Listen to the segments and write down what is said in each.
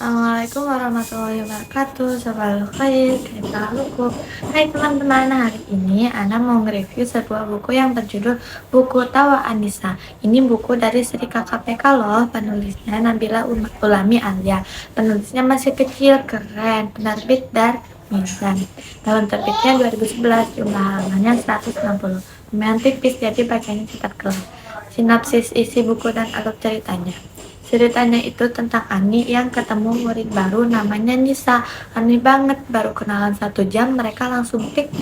Assalamualaikum warahmatullahi wabarakatuh. Sabalul khair, kaifa. Hai teman-teman, hari ini Ana mau nge-review sebuah buku yang berjudul Buku Tawa Anisa. Ini buku dari Sri KKPK loh, penulisnya Nabila Ulami Alia. Penulisnya masih kecil, keren, penerbit Darmizan. Tahun terbitnya 2011, jumlah halamannya 160. Lumayan tipis, jadi bacanya cepat kelar. Sinopsis isi buku dan alur ceritanya. Ceritanya itu tentang Ani yang ketemu murid baru namanya Nisa. Aneh banget, baru kenalan 1 jam mereka langsung klik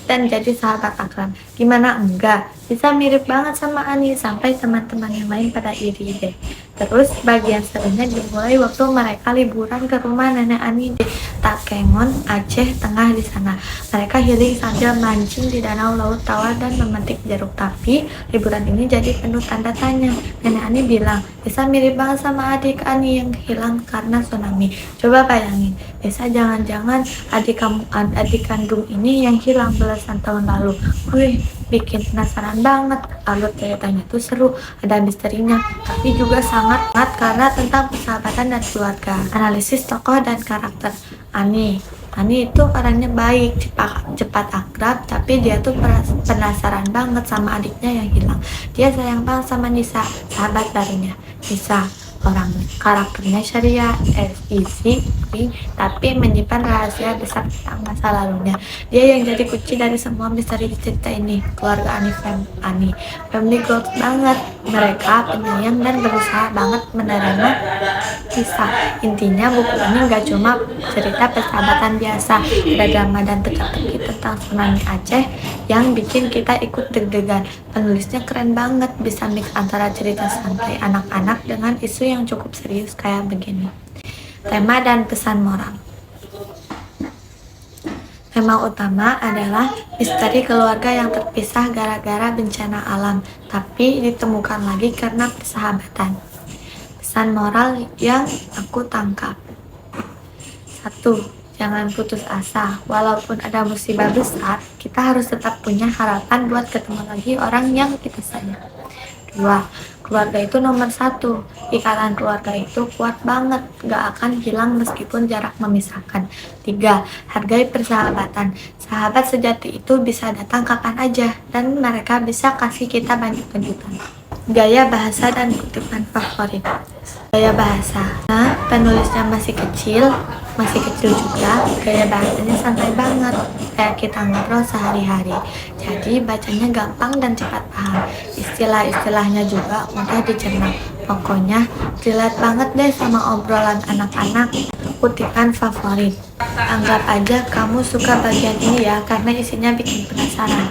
dan jadi sahabat akrab. Gimana enggak? Nisa mirip banget sama Ani sampai teman-teman yang lain pada iri deh. Terus bagian serunya dimulai waktu mereka liburan ke rumah nenek Ani di Takengon, Aceh Tengah di sana. Mereka healing sambil mancing di danau Laut Tawar dan memetik jeruk. Tapi liburan ini jadi penuh tanda tanya. Nenek Ani bilang, bisa mirip banget sama adik Ani yang hilang karena tsunami. Coba bayangin, bisa jangan-jangan adik kandung ini yang hilang belasan tahun lalu. Wih, bikin penasaran banget. Alur ceritanya tuh seru, ada misterinya, tapi juga sangat karena tentang persahabatan dan keluarga. Analisis tokoh dan karakter. Ani itu orangnya baik, cepat akrab, tapi dia tuh penasaran banget sama adiknya yang hilang. Dia sayang banget sama Nisa, sahabat barunya. Nisa, orang karakternya Syariah, easy, tapi menyimpan rahasia besar tentang masa lalunya. Dia yang jadi kunci dari semua misteri di cerita ini. Keluarga Ani family goals banget. Mereka penyayang dan berusaha banget menerima Nisa. Intinya buku ini gak cuma cerita persahabatan biasa, ada drama dan teka-teki tentang tsunami Aceh yang bikin kita ikut deg-degan. Penulisnya keren banget, bisa mix antara cerita santai anak-anak dengan isu yang cukup serius kayak begini. Tema dan pesan moral. Tema utama adalah misteri keluarga yang terpisah gara-gara bencana alam, tapi ditemukan lagi karena persahabatan. Pesan moral yang aku tangkap. 1. Jangan putus asa. Walaupun ada musibah besar, kita harus tetap punya harapan buat ketemu lagi orang yang kita sayang. 2. Keluarga itu nomor 1. Ikatan keluarga itu kuat banget, gak akan hilang meskipun jarak memisahkan. 3. Hargai persahabatan. Sahabat sejati itu bisa datang kapan aja, dan mereka bisa kasih kita banyak kejutan. Gaya bahasa dan kutipan favorit. Gaya bahasa. Nah, penulisnya masih kecil juga, gaya bahasanya santai banget, kayak kita ngobrol sehari-hari. Jadi bacanya gampang dan cepat paham. Istilah-istilahnya juga mudah dicerna. Pokoknya relate banget deh sama obrolan anak-anak. Kutipan favorit. Anggap aja kamu suka bagian ini ya, karena isinya bikin penasaran.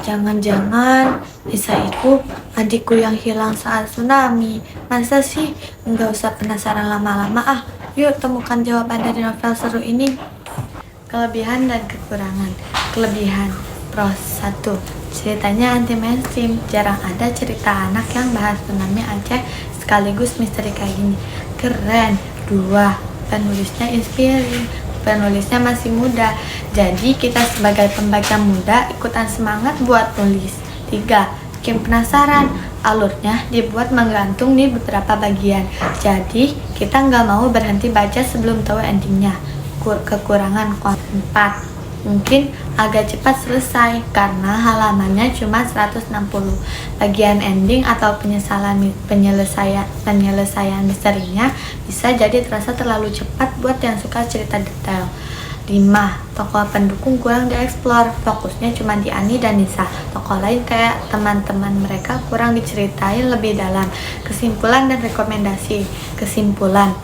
Jangan-jangan Nisa itu adikku yang hilang saat tsunami. Masa sih? Nggak usah penasaran lama-lama ah. Yuk temukan jawaban dari novel seru ini. Kelebihan dan kekurangan. Kelebihan. Pros. 1. Ceritanya anti mainstream. Jarang ada cerita anak yang bahas tsunami Aceh sekaligus misteri kayak gini. Keren. 2. Penulisnya inspiring. Penulisnya masih muda, jadi kita sebagai pembaca muda ikutan semangat buat tulis. 3. Bikin penasaran. Alurnya dibuat menggantung di beberapa bagian, jadi kita nggak mau berhenti baca sebelum tahu endingnya. Kekurangan. 4. Mungkin agak cepat selesai karena halamannya cuma 160. Bagian ending atau penyelesaian misterinya bisa jadi terasa terlalu cepat buat yang suka cerita detail. 5. Tokoh pendukung kurang dieksplor, fokusnya cuma di Ani dan Nisa. Tokoh lain kayak teman-teman mereka kurang diceritain lebih dalam. Kesimpulan dan rekomendasi. Kesimpulan.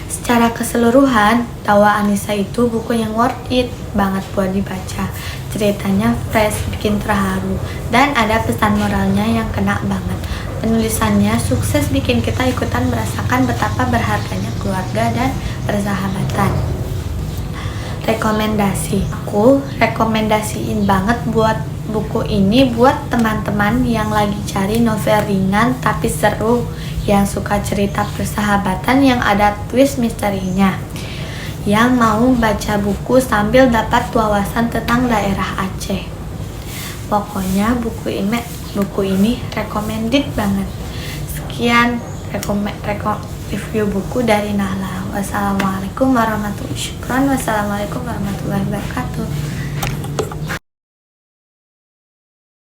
Secara keseluruhan, Tawa Anisa itu buku yang worth it banget buat dibaca. Ceritanya fresh, bikin terharu, dan ada pesan moralnya yang kena banget. Penulisannya sukses bikin kita ikutan merasakan betapa berharganya keluarga dan persahabatan. Rekomendasi. Aku rekomendasiin banget buat buku ini buat teman-teman yang lagi cari novel ringan tapi seru, yang suka cerita persahabatan yang ada twist misterinya, yang mau baca buku sambil dapat wawasan tentang daerah Aceh. Pokoknya buku ini recommended banget. Sekian review buku dari Nahla. Wassalamualaikum warahmatullahi wabarakatuh.